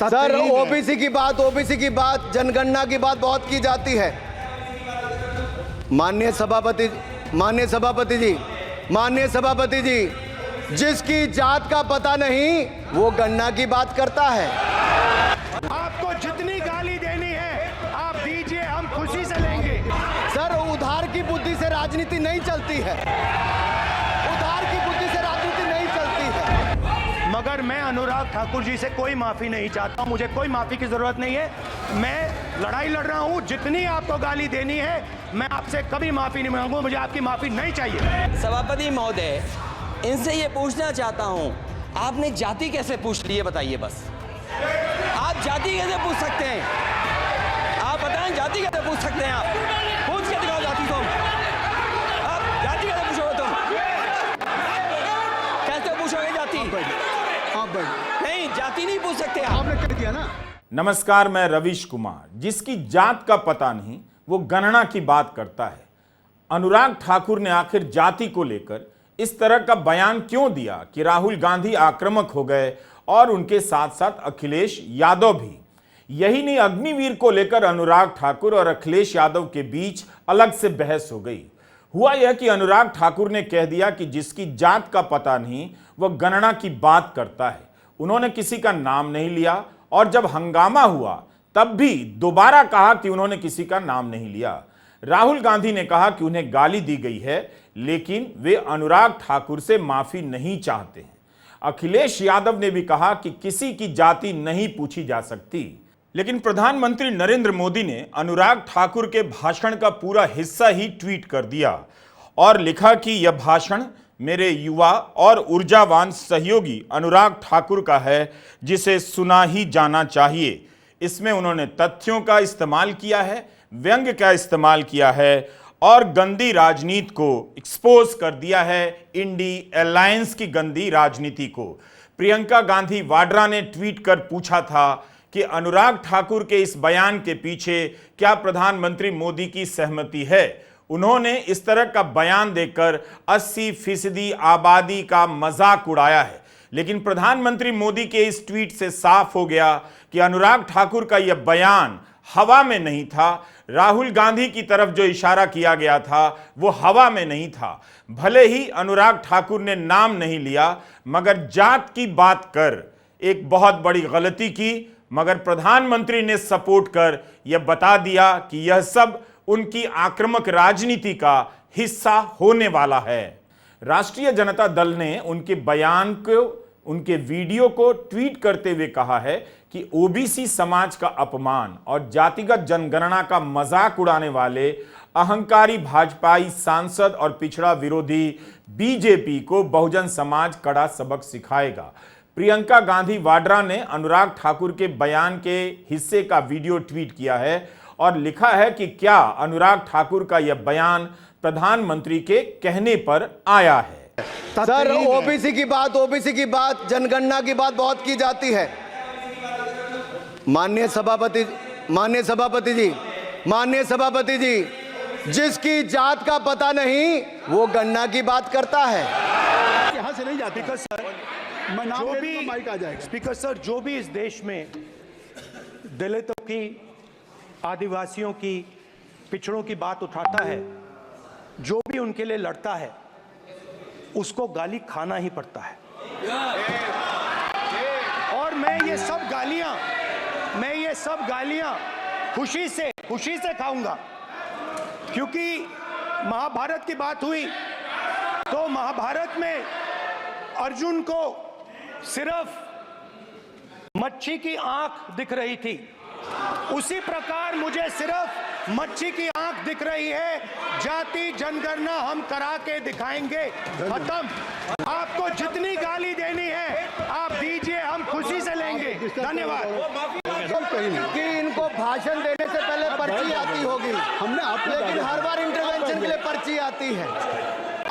Sir, OBC की बात जनगणना की बात बहुत की जाती है। माननीय सभापति जी, जिसकी जात का पता नहीं वो गणना की बात करता है। आपको जितनी गाली देनी है आप दीजिए, हम खुशी से लेंगे। सर, उधार की बुद्धि से राजनीति नहीं चलती है। मगर मैं अनुराग ठाकुर जी से कोई माफी नहीं चाहता हूं, मुझे कोई माफी की जरूरत नहीं है। मैं लड़ाई लड़ रहा हूं, जितनी आपको गाली देनी है मैं आपसे कभी माफी नहीं मांगूंगा, मुझे आपकी माफी नहीं चाहिए। सभापति महोदय, इनसे ये पूछना चाहता हूं, आपने जाति कैसे पूछ ली है बताइए बस। आप जाति कैसे पूछ सकते हैं? आप बताएं जाति कैसे पूछ सकते हैं? आप पूछ के दिखाओ जाति को। आप जाति कैसे पूछोगे? तुम कैसे पूछोगे जाति? नहीं, जाति नहीं पूछ सकते। आपने कर दिया ना। नमस्कार, मैं रवीश कुमार। जिसकी जात का पता नहीं वो गणना की बात करता है। अनुराग ठाकुर ने आखिर जाति को लेकर इस तरह का बयान क्यों दिया कि राहुल गांधी आक्रामक हो गए और उनके साथ साथ अखिलेश यादव भी। यही नहीं, अग्निवीर को लेकर अनुराग ठाकुर और अखिलेश यादव के बीच अलग से बहस हो गई। हुआ यह कि अनुराग ठाकुर ने कह दिया कि जिसकी जात का पता नहीं वह गणना की बात करता है। उन्होंने किसी का नाम नहीं लिया और जब हंगामा हुआ तब भी दोबारा कहा कि उन्होंने किसी का नाम नहीं लिया। राहुल गांधी ने कहा कि उन्हें गाली दी गई है, लेकिन वे अनुराग ठाकुर से माफी नहीं चाहते हैं। अखिलेश यादव ने भी कहा कि किसी की जाति नहीं पूछी जा सकती। लेकिन प्रधानमंत्री नरेंद्र मोदी ने अनुराग ठाकुर के भाषण का पूरा हिस्सा ही ट्वीट कर दिया और लिखा कि यह भाषण मेरे युवा और ऊर्जावान सहयोगी अनुराग ठाकुर का है, जिसे सुना ही जाना चाहिए। इसमें उन्होंने तथ्यों का इस्तेमाल किया है, व्यंग्य का इस्तेमाल किया है और गंदी राजनीति को एक्सपोज कर दिया है, इंडी अलायंस की गंदी राजनीति को। प्रियंका गांधी वाड्रा ने ट्वीट कर पूछा था कि अनुराग ठाकुर के इस बयान के पीछे क्या प्रधानमंत्री मोदी की सहमति है। उन्होंने इस तरह का बयान देकर 80% आबादी का मजाक उड़ाया है। लेकिन प्रधानमंत्री मोदी के इस ट्वीट से साफ हो गया कि अनुराग ठाकुर का यह बयान हवा में नहीं था। राहुल गांधी की तरफ जो इशारा किया गया था वो हवा में नहीं था। भले ही अनुराग ठाकुर ने नाम नहीं लिया, मगर जात की बात कर एक बहुत बड़ी गलती की। मगर प्रधानमंत्री ने सपोर्ट कर यह बता दिया कि यह सब उनकी आक्रामक राजनीति का हिस्सा होने वाला है। राष्ट्रीय जनता दल ने उनके बयान को, उनके वीडियो को ट्वीट करते हुए कहा है कि ओबीसी समाज का अपमान और जातिगत जनगणना का मजाक उड़ाने वाले अहंकारी भाजपाई सांसद और पिछड़ा विरोधी बीजेपी को बहुजन समाज कड़ा सबक सिखाएगा। प्रियंका गांधी वाड्रा ने अनुराग ठाकुर के बयान के हिस्से का वीडियो ट्वीट किया है और लिखा है कि क्या अनुराग ठाकुर का यह बयान प्रधानमंत्री के कहने पर आया है। सर, ओबीसी की बात जनगणना की बात बहुत की जाती है। माननीय सभापति जी, जिसकी जात का पता नहीं वो गणना की बात करता है। यहां से नहीं जाती सर, मैं नाम जो भी माइक आ जाएगा। स्पीकर सर, जो भी इस देश में दलितों की, आदिवासियों की, पिछड़ों की बात उठाता है, जो भी उनके लिए लड़ता है, उसको गाली खाना ही पड़ता है। और मैं ये सब गालियां खुशी से खाऊंगा, क्योंकि महाभारत की बात हुई तो महाभारत में अर्जुन को सिर्फ मच्छी की आंख दिख रही थी, उसी प्रकार मुझे सिर्फ मच्छी की आंख दिख रही है। जाति जनगणना हम करा के दिखाएंगे। खत्म। आपको जितनी गाली देनी है आप दीजिए, हम खुशी से लेंगे। धन्यवाद। कि इनको भाषण देने से पहले पर्ची आती होगी, लेकिन हर बार इंटरवेंशन के लिए पर्ची आती है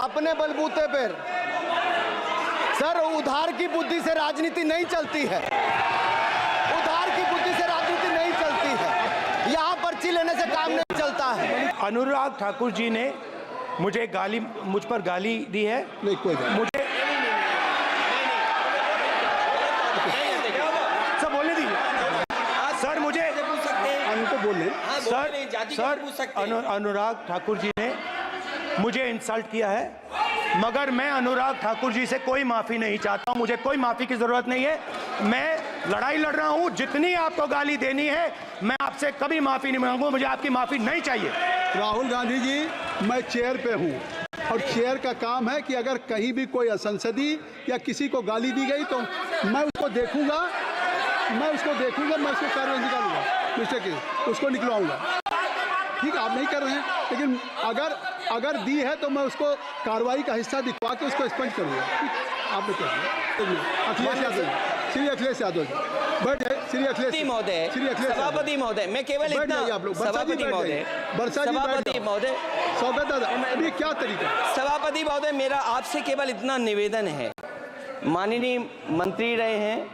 अपने बलबूते पर। सर, उधार की बुद्धि से राजनीति नहीं चलती है। यहाँ पर्ची लेने से काम नहीं चलता है। अनुराग ठाकुर जी ने मुझ पर गाली दी है। नहीं, कोई मुझे सब बोलने दीजिए। बोल लें। हाँ, बोल सर रहे हैं, जाति सर कैसे पूछ सकते हैं? अनुराग ठाकुर जी ने मुझे इंसल्ट किया है, मगर मैं अनुराग ठाकुर जी से कोई माफी नहीं चाहता हूं। मुझे कोई माफी की जरूरत नहीं है। मैं लड़ाई लड़ रहा हूं। जितनी आपको गाली देनी है मैं आपसे कभी माफी नहीं मांगूंगा। मुझे आपकी माफी नहीं चाहिए। राहुल गांधी जी, मैं चेयर पे हूँ और चेयर का काम है कि अगर कहीं भी कोई असंसदीय या किसी को गाली दी गई तो मैं उसको देखूंगा, मैं उसको कार्रवाई निकालूंगा, मिस्टर के उसको निकलवाऊंगा। ठीक है, आप नहीं कर रहे हैं, लेकिन अगर दी है तो मैं उसको कार्रवाई का हिस्सा दिखवा के उसको स्पष्ट करूंगा। आपने क्या अखिलेश यादव जी, श्री अखिलेश यादव जी बैठ जाए। श्री अखिलेश महोदय, सभापति महोदय, मैं केवल इतना, आप लोग सभापति महोदय, स्वागत दादा, अभी क्या तरीका? सभापति महोदय, मेरा आपसे केवल इतना निवेदन है। माननीय मंत्री रहे हैं,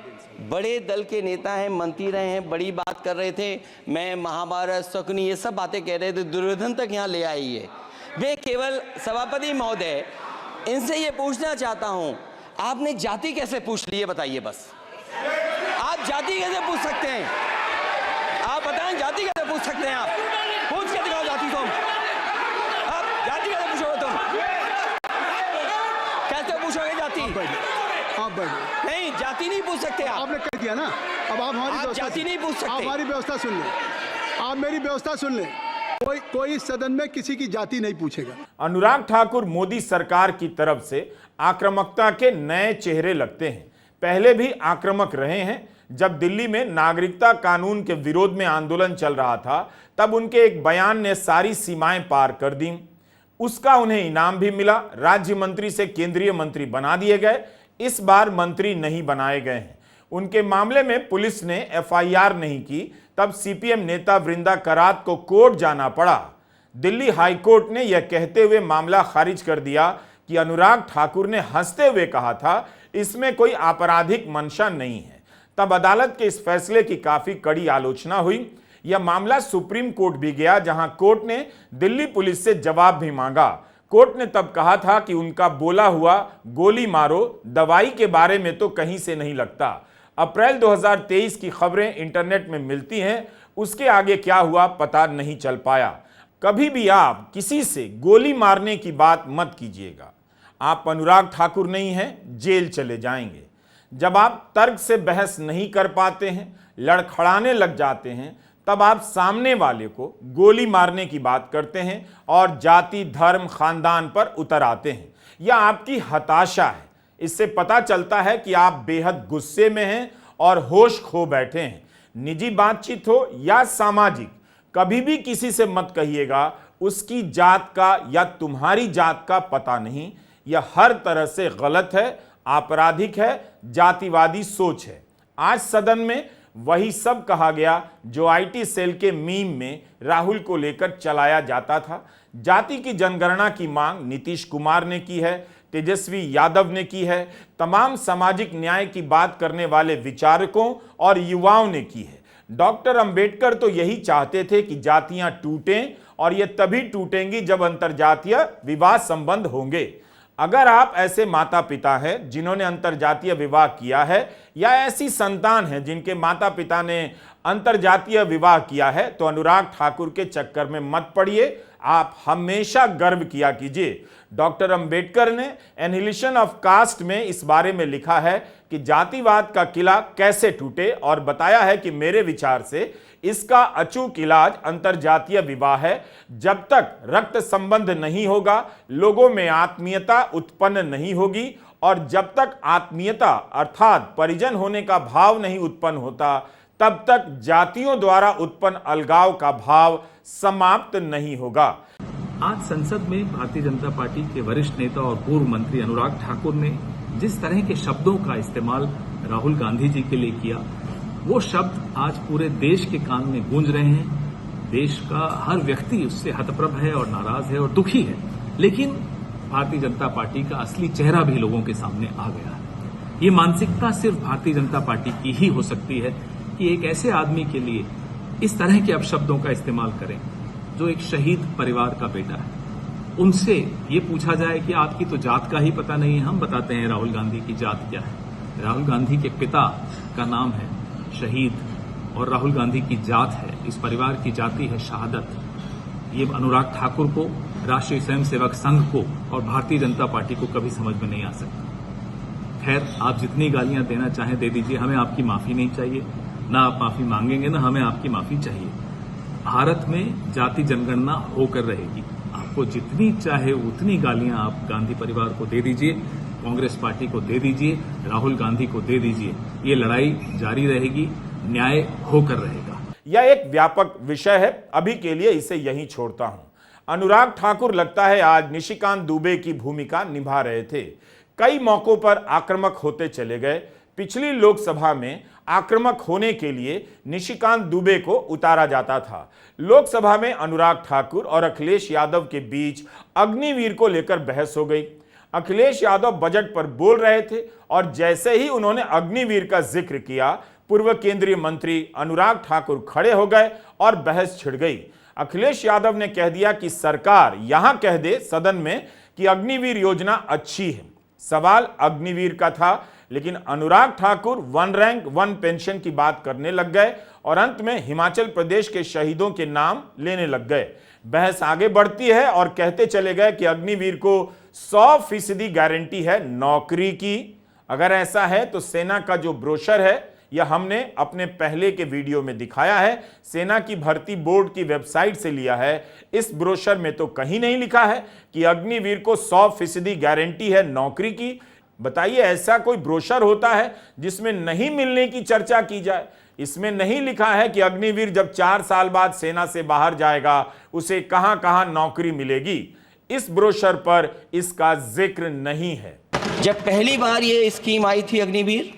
बड़े दल के नेता हैं, मंत्री रहे हैं, बड़ी बात कर रहे थे। मैं महाभारत, शकुनी, ये सब बातें कह रहे थे, दुर्योधन तक यहाँ ले आई है। मैं केवल सभापति महोदय इनसे ये पूछना चाहता हूँ, आपने जाति कैसे पूछ ली है बताइए बस। आप जाति कैसे पूछ सकते हैं? आप बताएं, जाति कैसे पूछ सकते हैं? आप पूछ के दिखाओ जाति तुम। आप जाति कैसे पूछोगे तुम? कैसे पूछोगे जाति? आप बैठ नहीं, जाति नहीं पूछ सकते आप। आपने कह दिया ना, अब आप हमारी जाति नहीं पूछ सकते। आप हमारी व्यवस्था सुन लें, आप मेरी व्यवस्था सुन लें। कोई सदन में किसी की जाति नहीं पूछेगा। अनुराग ठाकुर मोदी सरकार की तरफ से आक्रामकता के नए चेहरे लगते हैं। पहले भी आक्रामक रहे हैं। जब दिल्ली में नागरिकता कानून के विरोध में आंदोलन चल रहा था, तब उनके एक बयान ने सारी सीमाएं पार कर दी। उसका उन्हें इनाम भी मिला। राज्य मंत्री से केंद्रीय मंत्री बना दिए गए। इस बार मंत्री नहीं बनाए गए हैं। उनके मामले में पुलिस ने एफआईआर नहीं की, तब सीपीएम नेता वृंदा करात को कोर्ट जाना पड़ा। दिल्ली हाईकोर्ट ने यह कहते हुए मामला खारिज कर दिया कि अनुराग ठाकुर ने हंसते हुए कहा था, इसमें कोई आपराधिक मंशा नहीं है। तब अदालत के इस फैसले की काफी कड़ी आलोचना हुई। यह मामला सुप्रीम कोर्ट भी गया, जहां कोर्ट ने दिल्ली पुलिस से जवाब भी मांगा। कोर्ट ने तब कहा था कि उनका बोला हुआ गोली मारो दवाई के बारे में तो कहीं से नहीं लगता। अप्रैल 2023 की खबरें इंटरनेट में मिलती हैं, उसके आगे क्या हुआ पता नहीं चल पाया। कभी भी आप किसी से गोली मारने की बात मत कीजिएगा। आप अनुराग ठाकुर नहीं हैं, जेल चले जाएंगे। जब आप तर्क से बहस नहीं कर पाते हैं, लड़खड़ाने लग जाते हैं, तब आप सामने वाले को गोली मारने की बात करते हैं और जाति, धर्म, खानदान पर उतर आते हैं। यह आपकी हताशा है। इससे पता चलता है कि आप बेहद गुस्से में हैं और होश खो बैठे हैं। निजी बातचीत हो या सामाजिक, कभी भी किसी से मत कहिएगा उसकी जात का या तुम्हारी जात का पता नहीं। यह हर तरह से गलत है, आपराधिक है, जातिवादी सोच है। आज सदन में वही सब कहा गया जो आईटी सेल के मीम में राहुल को लेकर चलाया जाता था। जाति की जनगणना की मांग नीतीश कुमार ने की है, तेजस्वी यादव ने की है, तमाम सामाजिक न्याय की बात करने वाले विचारकों और युवाओं ने की है। डॉक्टर अंबेडकर तो यही चाहते थे कि जातियां टूटें, और ये तभी टूटेंगी जब अंतरजातीय विवाह संबंध होंगे। अगर आप ऐसे माता पिता हैं जिन्होंने अंतरजातीय विवाह किया है, या ऐसी संतान हैं जिनके माता पिता ने अंतरजातीय विवाह किया है, तो अनुराग ठाकुर के चक्कर में मत पड़िए। आप हमेशा गर्व किया कीजिए। डॉक्टर अंबेडकर ने एनिहिलेशन ऑफ कास्ट में इस बारे में लिखा है कि जातिवाद का किला कैसे टूटे, और बताया है कि मेरे विचार से इसका अचूक इलाज अंतरजातीय विवाह है। जब तक रक्त संबंध नहीं होगा, लोगों में आत्मीयता उत्पन्न नहीं होगी, और जब तक आत्मीयता अर्थात परिजन होने का भाव नहीं उत्पन्न होता, तब तक जातियों द्वारा उत्पन्न अलगाव का भाव समाप्त नहीं होगा। आज संसद में भारतीय जनता पार्टी के वरिष्ठ नेता और पूर्व मंत्री अनुराग ठाकुर ने जिस तरह के शब्दों का इस्तेमाल राहुल गांधी जी के लिए किया, वो शब्द आज पूरे देश के कान में गूंज रहे हैं। देश का हर व्यक्ति उससे हतप्रभ है और नाराज है और दुखी है। लेकिन भारतीय जनता पार्टी का असली चेहरा भी लोगों के सामने आ गया है। ये मानसिकता सिर्फ भारतीय जनता पार्टी की ही हो सकती है कि एक ऐसे आदमी के लिए इस तरह के अपशब्दों का इस्तेमाल करें जो एक शहीद परिवार का बेटा है। उनसे ये पूछा जाए कि आपकी तो जात का ही पता नहीं है। हम बताते हैं राहुल गांधी की जात क्या है। राहुल गांधी के पिता का नाम है शहीद और राहुल गांधी की जात है, इस परिवार की जाति है शहादत, ये अनुराग ठाकुर को, राष्ट्रीय स्वयंसेवक संघ को और भारतीय जनता पार्टी को कभी समझ में नहीं आ सकता। खैर, आप जितनी गालियां देना चाहें दे दीजिए, हमें आपकी माफी नहीं चाहिए, ना आप माफी मांगेंगे ना हमें आपकी माफी चाहिए। भारत में जाति जनगणना होकर रहेगी, आपको जितनी चाहे उतनी गालियां आप गांधी परिवार को दे दीजिए, कांग्रेस पार्टी को दे दीजिए, राहुल गांधी को दे दीजिए, ये लड़ाई जारी रहेगी, न्याय होकर रहेगा। यह एक व्यापक विषय है, अभी के लिए इसे यहीं छोड़ता हूं। अनुराग ठाकुर लगता है आज निशिकांत दुबे की भूमिका निभा रहे थे, कई मौकों पर आक्रामक होते चले गए। पिछली लोकसभा में आक्रामक होने के लिए निशिकांत दुबे को उतारा जाता था। लोकसभा में अनुराग ठाकुर और अखिलेश यादव के बीच अग्निवीर को लेकर बहस हो गई। अखिलेश यादव बजट पर बोल रहे थे और जैसे ही उन्होंने अग्निवीर का जिक्र किया, पूर्व केंद्रीय मंत्री अनुराग ठाकुर खड़े हो गए और बहस छिड़ गई। अखिलेश यादव ने कह दिया कि सरकार यहां कह दे सदन में कि अग्निवीर योजना अच्छी है। सवाल अग्निवीर का था, लेकिन Anurag Thakur one rank one pension की बात करने लग गए और अंत में हिमाचल प्रदेश के शहीदों के नाम लेने लग गए। बहस आगे बढ़ती है और कहते चले गए कि अग्निवीर को 100% गारंटी है नौकरी की। अगर ऐसा है तो सेना का जो ब्रोशर है, यह हमने अपने पहले के वीडियो में दिखाया है, सेना की भर्ती बोर्ड की वेबसाइट से लिया है। इस ब्रोशर में तो कहीं नहीं लिखा है कि अग्निवीर को 100% गारंटी है नौकरी की। बताइए, ऐसा कोई ब्रोशर होता है जिसमें नहीं मिलने की चर्चा की जाए? इसमें नहीं लिखा है कि अग्निवीर जब 4 साल बाद सेना से बाहर जाएगा उसे कहां कहां नौकरी मिलेगी। इस ब्रोशर पर इसका जिक्र नहीं है। जब पहली बार ये स्कीम आई थी अग्निवीर,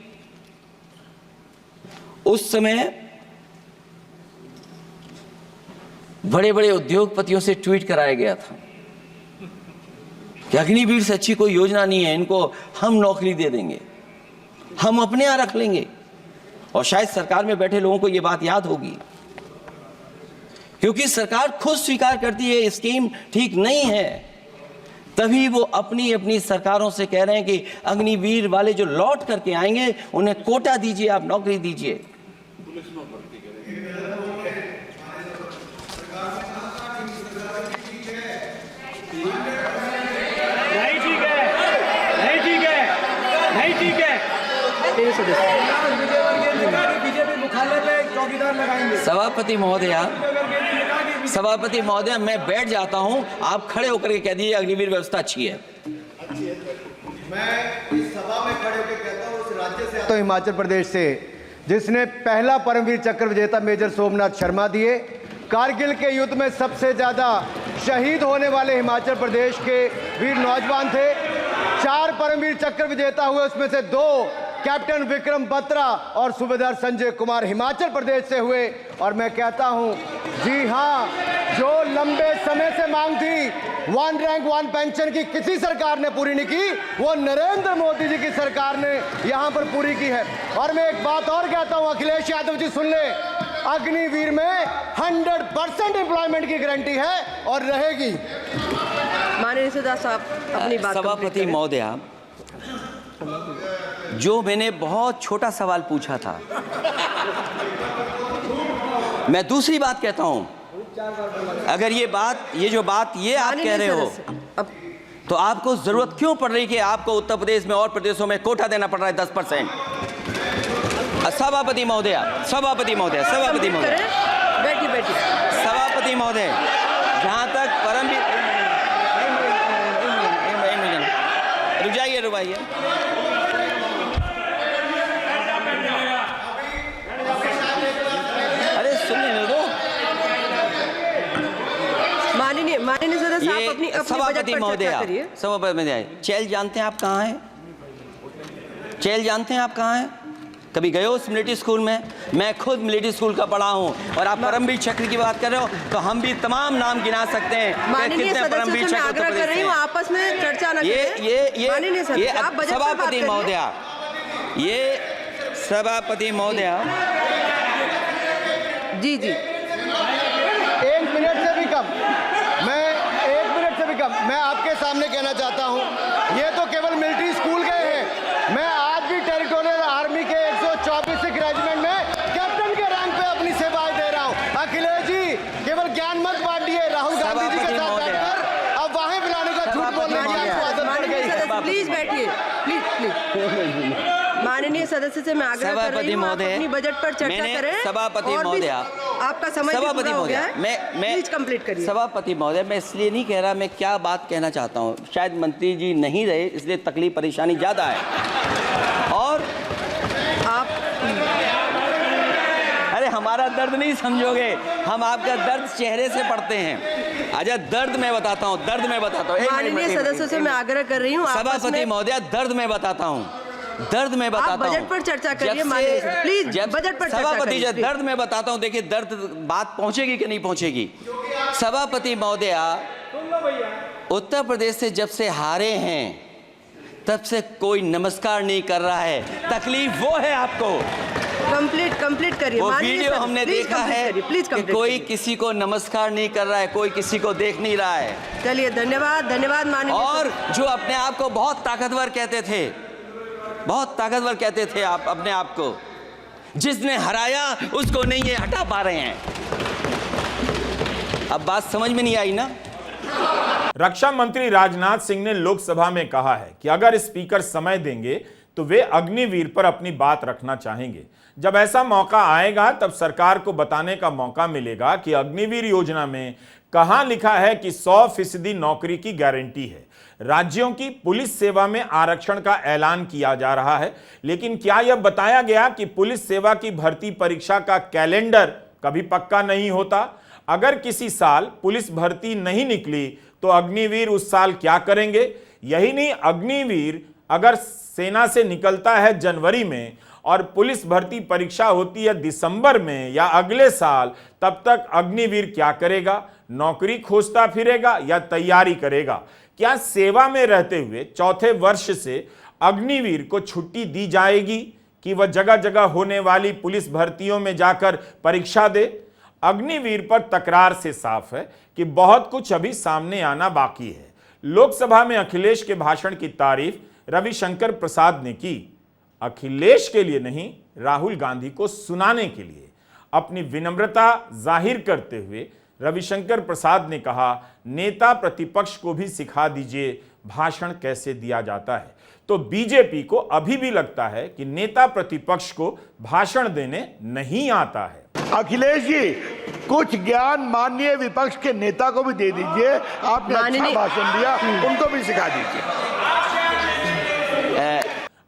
उस समय बड़े बड़े उद्योगपतियों से ट्वीट कराया गया था कि अग्निवीर से अच्छी कोई योजना नहीं है, इनको हम नौकरी दे देंगे, हम अपने यहां रख लेंगे। और शायद सरकार में बैठे लोगों को यह बात याद होगी, क्योंकि सरकार खुद स्वीकार करती है स्कीम ठीक नहीं है, तभी वो अपनी अपनी सरकारों से कह रहे हैं कि अग्निवीर वाले जो लौट करके आएंगे उन्हें कोटा दीजिए, आप नौकरी दीजिए। सभापति महोदय, मैं बैठ जाता हूं, आप खड़े होकर के कह दीजिए अग्निवीर व्यवस्था अच्छी है। मैं इस सभा में खड़े होकर कहता हूं, उस राज्य से आता हूं, हिमाचल प्रदेश से, जिसने पहला परमवीर चक्र विजेता मेजर सोमनाथ शर्मा दिए। कारगिल के युद्ध में सबसे ज्यादा शहीद होने वाले हिमाचल प्रदेश के वीर नौजवान थे। 4 परमवीर चक्र विजेता हुए, उसमें से 2 कैप्टन विक्रम बत्रा और सूबेदार संजय कुमार हिमाचल प्रदेश से हुए। और मैं कहता हूं, जी हां, जो लंबे समय से मांग थी वन रैंक वन पेंशन की, किसी सरकार ने पूरी नहीं की, वो नरेंद्र मोदी जी की सरकार ने यहां पर पूरी की है। और मैं एक बात और कहता हूं, अखिलेश यादव जी सुन ले, अग्निवीर में 100% एम्प्लॉयमेंट की गारंटी है और रहेगी। माननीय सदस्य साहब अपनी बात। सभापति महोदय, जो मैंने बहुत छोटा सवाल पूछा था, मैं दूसरी बात कहता हूं। अगर ये जो बात आप कह रहे हो, तो आपको जरूरत क्यों पड़ रही कि आपको उत्तर प्रदेश में और प्रदेशों में कोटा देना पड़ रहा है 10%? सभापति महोदय, सभापति महोदय, सभापति महोदय, बैठिए। सभापति महोदय, जहां तक परमवीर, रुक जाइए। अरे सुनने दो। माननीय सदस्य साहब अपनी सभापति महोदय, सभापति महोदय, चैल जानते हैं आप कहाँ हैं? चैल जानते हैं आप कहाँ हैं? कभी गए हो उस मिलिट्री स्कूल में? मैं खुद मिलिट्री स्कूल का पढ़ा हूँ। और आप परमवीर चक्र की बात कर रहे हो, तो हम भी तमाम नाम गिना सकते हैं। कितने परमवीर चक्र आग्रह कर रही हूँ, आपस में चर्चा न करें। ये सभापति महोदय, ये सभापति महोदय, जी 1 मिनट से भी कम, मैं आपके सामने कहना चाहता हूं, ये तो केवल मिलिट्री स्कूल गए हैं। मैं आज भी टेरिटोरियल आर्मी के 124 रेजिमेंट में कैप्टन के रैंक पे माननीय सदस्य से मैं आग्रह कर रही सभापति हूँ, आप महोदय, अपनी बजट पर चर्चा मैंने करें। सभापति और भी महोदय, आपका समय भी सभापति पूरा हो गया महोदय, है। मैं प्लीज कंप्लीट करिए। सभापति महोदय, मैं इसलिए नहीं कह रहा, मैं क्या बात कहना चाहता हूँ, शायद मंत्री जी नहीं रहे इसलिए तकलीफ परेशानी ज्यादा है। और आप अरे हमारा दर्द नहीं समझोगे, हम आपका दर्द चेहरे से पढ़ते हैं। अच्छा दर्द मैं बताता हूँ, एक मिनट, माननीय सदस्यों से मैं आग्रह कर रही हूँ, सभापति महोदय दर्द मैं बताता हूँ, आप बजट पर चर्चा करिए। माननीय प्लीज बजट पर चर्चा सभापति करिए। दर्द मैं बताता हूँ, देखिए दर्द बात पहुंचेगी कि नहीं पहुंचेगी। सभापति महोदय, उत्तर प्रदेश से जब से हारे हैं तब से कोई नमस्कार नहीं कर रहा है, तकलीफ वो है आपको। कंप्लीट करिए। वो माननीय वीडियो सदस्य, हमने प्लीज देखा कंप्लीट है करिए, प्लीज कि कंप्लीट कोई करिए। किसी को नमस्कार नहीं कर रहा है, कोई किसी को देख नहीं रहा है। चलिए धन्यवाद माननीय और जो अपने आप को बहुत ताकतवर कहते थे आप अपने आप को, जिसने हराया उसको नहीं ये हटा पा रहे हैं। अब बात समझ में नहीं आई ना। रक्षा मंत्री राजनाथ सिंह ने लोकसभा में कहा है कि अगर स्पीकर समय देंगे तो वे अग्निवीर पर अपनी बात रखना चाहेंगे। जब ऐसा मौका आएगा तब सरकार को बताने का मौका मिलेगा कि अग्निवीर योजना में कहां लिखा है कि 100% नौकरी की गारंटी है। राज्यों की पुलिस सेवा में आरक्षण का ऐलान किया जा रहा है, लेकिन क्या यह बताया गया कि पुलिस सेवा की भर्ती परीक्षा का कैलेंडर कभी पक्का नहीं होता? अगर किसी साल पुलिस भर्ती नहीं निकली तो अग्निवीर उस साल क्या करेंगे? यही नहीं, अग्निवीर अगर सेना से निकलता है जनवरी में और पुलिस भर्ती परीक्षा होती है दिसंबर में या अगले साल, तब तक अग्निवीर क्या करेगा? नौकरी खोजता फिरेगा या तैयारी करेगा? क्या सेवा में रहते हुए चौथे वर्ष से अग्निवीर को छुट्टी दी जाएगी कि वह जगह जगह होने वाली पुलिस भर्तियों में जाकर परीक्षा दे? अग्निवीर पर तकरार से साफ है कि बहुत कुछ अभी सामने आना बाकी है। लोकसभा में अखिलेश के भाषण की तारीफ रविशंकर प्रसाद ने की। अखिलेश के लिए नहीं, राहुल गांधी को सुनाने के लिए अपनी विनम्रता जाहिर करते हुए रविशंकर प्रसाद ने कहा, नेता प्रतिपक्ष को भी सिखा दीजिए भाषण कैसे दिया जाता है। तो बीजेपी को अभी भी लगता है कि नेता प्रतिपक्ष को भाषण देने नहीं आता है। अखिलेश जी, कुछ ज्ञान माननीय विपक्ष के नेता को भी दे दीजिए। आपने अच्छा भाषण दिया, उनको भी सिखा दीजिए।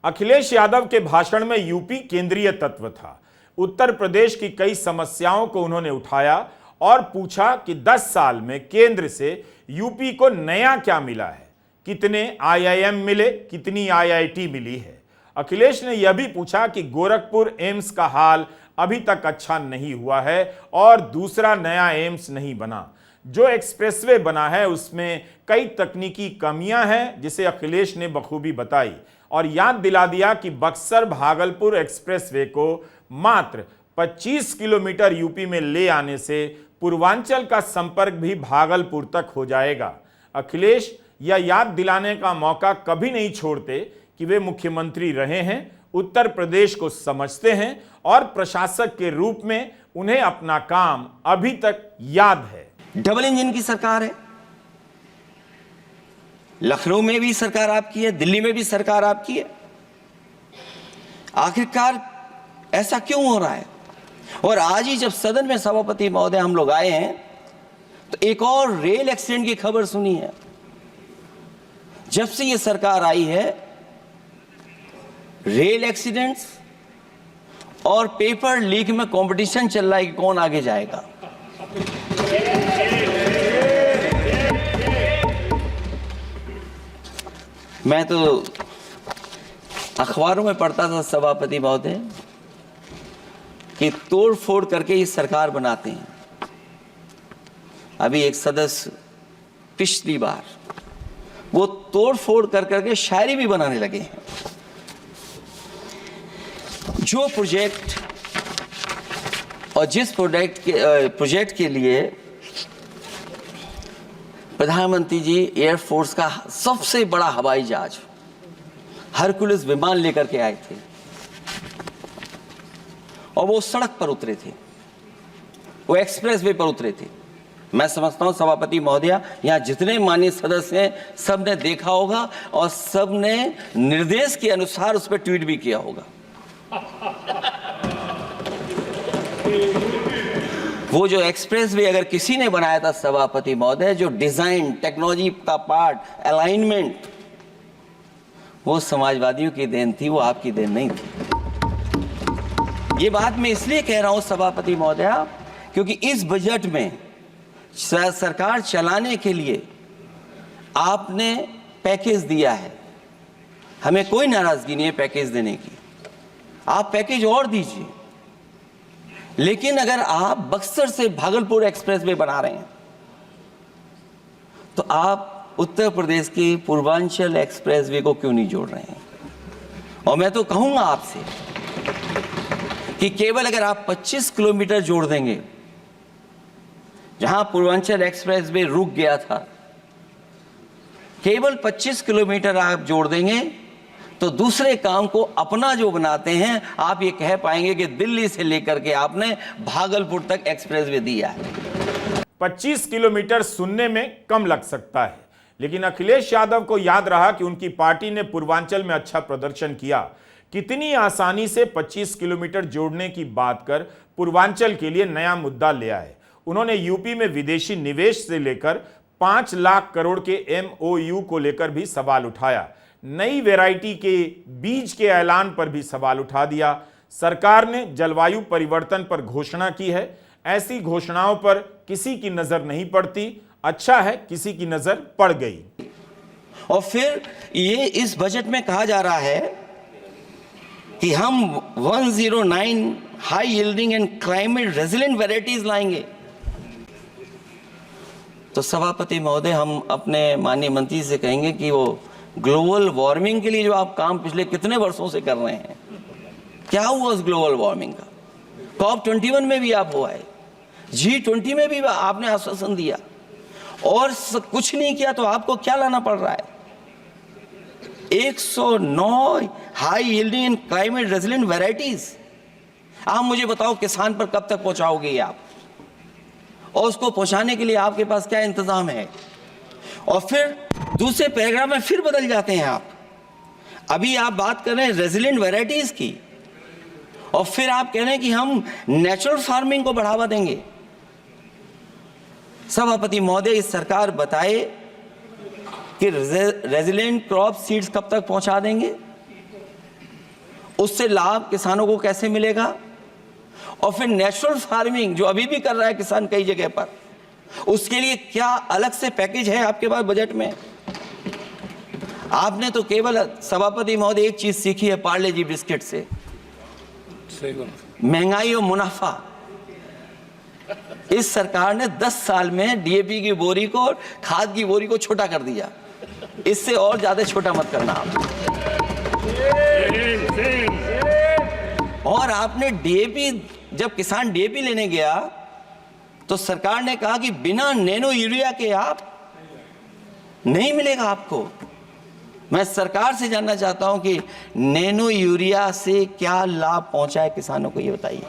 अखिलेश यादव के भाषण में यूपी केंद्रीय तत्व था। उत्तर प्रदेश की कई समस्याओं को उन्होंने उठाया और पूछा कि 10 साल में केंद्र से यूपी को नया क्या मिला है, कितने IIM मिले, कितनी IIT मिली है। अखिलेश ने यह भी पूछा कि गोरखपुर एम्स का हाल अभी तक अच्छा नहीं हुआ है और दूसरा नया एम्स नहीं बना। जो एक्सप्रेसवे बना है उसमें कई तकनीकी कमियां हैं, जिसे अखिलेश ने बखूबी बताई और याद दिला दिया कि बक्सर भागलपुर एक्सप्रेसवे को मात्र 25 किलोमीटर यूपी में ले आने से पूर्वांचल का संपर्क भी भागलपुर तक हो जाएगा। अखिलेश यह याद दिलाने का मौका कभी नहीं छोड़ते कि वे मुख्यमंत्री रहे हैं, उत्तर प्रदेश को समझते हैं और प्रशासक के रूप में उन्हें अपना काम अभी तक याद है। डबल इंजन की सरकार है, लखनऊ में भी सरकार आपकी है, दिल्ली में भी सरकार आपकी है। आखिरकार ऐसा क्यों हो रहा है? और आज ही जब सदन में सभापति महोदय हम लोग आए हैं तो एक और रेल एक्सीडेंट की खबर सुनी है। जब से ये सरकार आई है, रेल एक्सीडेंट्स और पेपर लीक में कंपटीशन चल रहा है कि कौन आगे जाएगा। मैं तो अखबारों में पढ़ता था सभापति महोदय कि तोड़ फोड़ करके ये सरकार बनाते हैं। अभी एक सदस्य पिछली बार वो तोड़ फोड़ कर करके शायरी भी बनाने लगे हैं। जो प्रोजेक्ट और जिस प्रोजेक्ट के लिए प्रधानमंत्री जी एयरफोर्स का सबसे बड़ा हवाई जहाज हरकुलिस विमान लेकर के आए थे और वो सड़क पर उतरे थे, वो एक्सप्रेसवे पर उतरे थे मैं समझता हूं सभापति महोदया, यहाँ जितने माननीय सदस्य हैं सब ने देखा होगा और सब ने निर्देश के अनुसार उस पर ट्वीट भी किया होगा। वो जो एक्सप्रेस वे अगर किसी ने बनाया था सभापति महोदय, जो डिजाइन, टेक्नोलॉजी का पार्ट, अलाइनमेंट, वो समाजवादियों की देन थी, वो आपकी देन नहीं थी। ये बात मैं इसलिए कह रहा हूं सभापति महोदय, क्योंकि इस बजट में सरकार चलाने के लिए आपने पैकेज दिया है। हमें कोई नाराजगी नहीं है पैकेज देने की, आप पैकेज और दीजिए। लेकिन अगर आप बक्सर से भागलपुर एक्सप्रेसवे बना रहे हैं तो आप उत्तर प्रदेश के पूर्वांचल एक्सप्रेसवे को क्यों नहीं जोड़ रहे हैं? और मैं तो कहूंगा आपसे कि केवल अगर आप 25 किलोमीटर जोड़ देंगे, जहां पूर्वांचल एक्सप्रेसवे रुक गया था, केवल 25 किलोमीटर आप जोड़ देंगे तो दूसरे काम को अपना जो बनाते हैं, आप ये कह पाएंगे कि दिल्ली से लेकर के आपने भागलपुर तक एक्सप्रेसवे दिया है। 25 किलोमीटर सुनने में कम लग सकता है, लेकिन अखिलेश यादव को याद रहा कि उनकी पार्टी ने पूर्वांचल में अच्छा प्रदर्शन किया। कितनी आसानी से 25 किलोमीटर जोड़ने की बात कर पूर्वांचल के लिए नया मुद्दा ले आए। उन्होंने यूपी में विदेशी निवेश से लेकर 5 लाख करोड़ के MOU को लेकर भी सवाल उठाया। नई वैरायटी के बीज के ऐलान पर भी सवाल उठा दिया। सरकार ने जलवायु परिवर्तन पर घोषणा की है, ऐसी घोषणाओं पर किसी की नजर नहीं पड़ती। अच्छा है किसी की नजर पड़ गई। और फिर ये इस बजट में कहा जा रहा है कि हम 109 high yielding and climate resilient varieties लाएंगे। तो सभापति महोदय, हम अपने माननीय मंत्री से कहेंगे कि वो ग्लोबल वार्मिंग के लिए जो आप काम पिछले कितने वर्षों से कर रहे हैं, क्या हुआ उस ग्लोबल वार्मिंग का? COP21 में भी आप हुआ है, G20 में भी आपने आश्वासन दिया और कुछ नहीं किया, तो आपको क्या लाना पड़ रहा है? 109 high yielding and climate resilient varieties. आप मुझे बताओ किसान पर कब तक पहुंचाओगे आप, और उसको पहुंचाने के लिए आपके पास क्या इंतजाम है? और फिर दूसरे पैराग्राफ में फिर बदल जाते हैं आप। अभी आप बात कर रहे हैं रेजिलेंट वैरायटीज की, और फिर आप कह रहे हैं कि हम नेचुरल फार्मिंग को बढ़ावा देंगे। सभापति महोदय, इस सरकार बताए कि रेजिलेंट क्रॉप सीड्स कब तक पहुंचा देंगे, उससे लाभ किसानों को कैसे मिलेगा, और फिर नेचुरल फार्मिंग जो अभी भी कर रहा है किसान कई जगह पर, उसके लिए क्या अलग से पैकेज है आपके पास बजट में? आपने तो केवल सभापति महोदय एक चीज सीखी है पार्ले जी बिस्किट से, महंगाई और मुनाफा। इस सरकार ने 10 साल में DAP की बोरी को, खाद की बोरी को छोटा कर दिया। इससे और ज्यादा छोटा मत करना आप। और आपने DAP, जब किसान DAP लेने गया तो सरकार ने कहा कि बिना नैनो यूरिया के आप नहीं मिलेगा आपको। मैं सरकार से जानना चाहता हूं कि नैनो यूरिया से क्या लाभ पहुंचा है किसानों को, ये बताइए।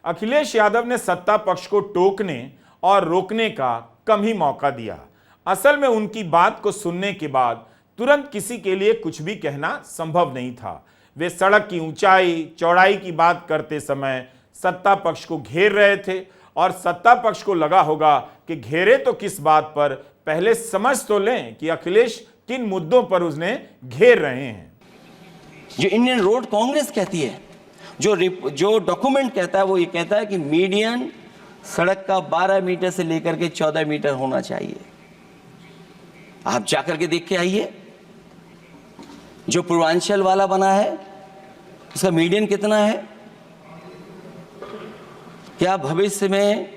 अखिलेश यादव ने सत्ता पक्ष को टोकने और रोकने का कम ही मौका दिया। असल में उनकी बात को सुनने के बाद तुरंत किसी के लिए कुछ भी कहना संभव नहीं था। वे सड़क की ऊंचाई चौड़ाई की बात करते समय सत्ता पक्ष को घेर रहे थे, और सत्ता पक्ष को लगा होगा कि घेरे तो किस बात पर, पहले समझ तो लें कि अखिलेश किन मुद्दों पर उसने घेर रहे हैं। जो इंडियन रोड कांग्रेस कहती है, जो डॉक्यूमेंट कहता है, वो ये कहता है कि मीडियन सड़क का 12 मीटर से लेकर के 14 मीटर होना चाहिए। आप जाकर के देख के आइए, जो पूर्वांचल वाला बना है उसका मीडियन कितना है? क्या भविष्य में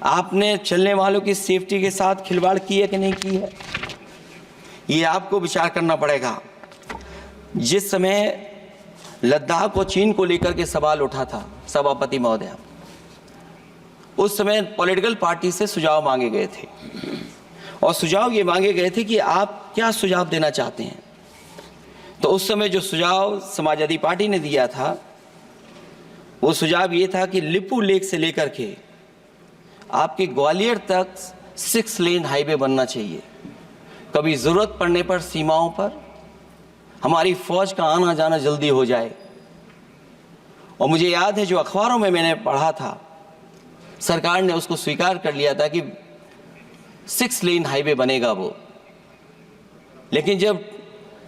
आपने चलने वालों की सेफ्टी के साथ खिलवाड़ की है कि नहीं की है? ये आपको विचार करना पड़ेगा। जिस समय लद्दाख और चीन को लेकर के सवाल उठा था सभापति महोदय, उस समय पॉलिटिकल पार्टी से सुझाव मांगे गए थे, और सुझाव ये मांगे गए थे कि आप क्या सुझाव देना चाहते हैं। तो उस समय जो सुझाव समाजवादी पार्टी ने दिया था, वो सुझाव ये था कि लिपू लेक से लेकर के आपके ग्वालियर तक 6 लेन हाईवे बनना चाहिए। कभी जरूरत पड़ने पर सीमाओं पर हमारी फौज का आना जाना जल्दी हो जाए। और मुझे याद है जो अखबारों में मैंने पढ़ा था, सरकार ने उसको स्वीकार कर लिया था कि 6 लेन हाईवे बनेगा वो। लेकिन जब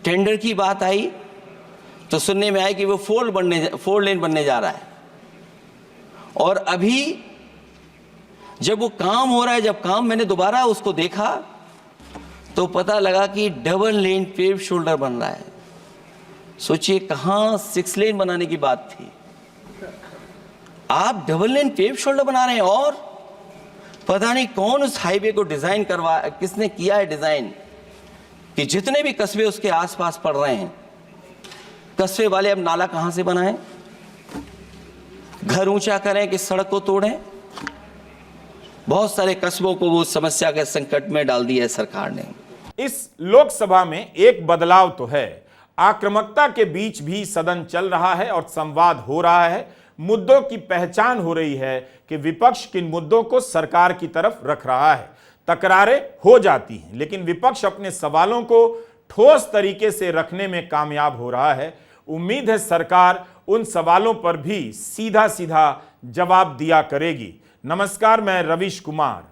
टेंडर की बात आई तो सुनने में आया कि वो 4 लेन बनने जा रहा है। और अभी जब वो काम हो रहा है, जब काम मैंने दोबारा उसको देखा तो पता लगा कि डबल लेन पेव शोल्डर बन रहा है। सोचिए कहां 6 लेन बनाने की बात थी, आप डबल लेन पेव शोल्डर बना रहे हैं। और पता नहीं कौन उस हाईवे को डिजाइन किसने किया है डिजाइन, कि जितने भी कस्बे उसके आसपास पड़ रहे हैं, कस्बे वाले अब नाला कहां से बनाएं, घर ऊंचा करें कि सड़क को तोड़ें। बहुत सारे कस्बों को वो समस्या के संकट में डाल दिया है सरकार ने। इस लोकसभा में एक बदलाव तो है, आक्रामकता के बीच भी सदन चल रहा है और संवाद हो रहा है। मुद्दों की पहचान हो रही है कि विपक्ष किन मुद्दों को सरकार की तरफ रख रहा है। तकरारें हो जाती हैं, लेकिन विपक्ष अपने सवालों को ठोस तरीके से रखने में कामयाब हो रहा है। उम्मीद है सरकार उन सवालों पर भी सीधा सीधा जवाब दिया करेगी। नमस्कार, मैं रवीश कुमार।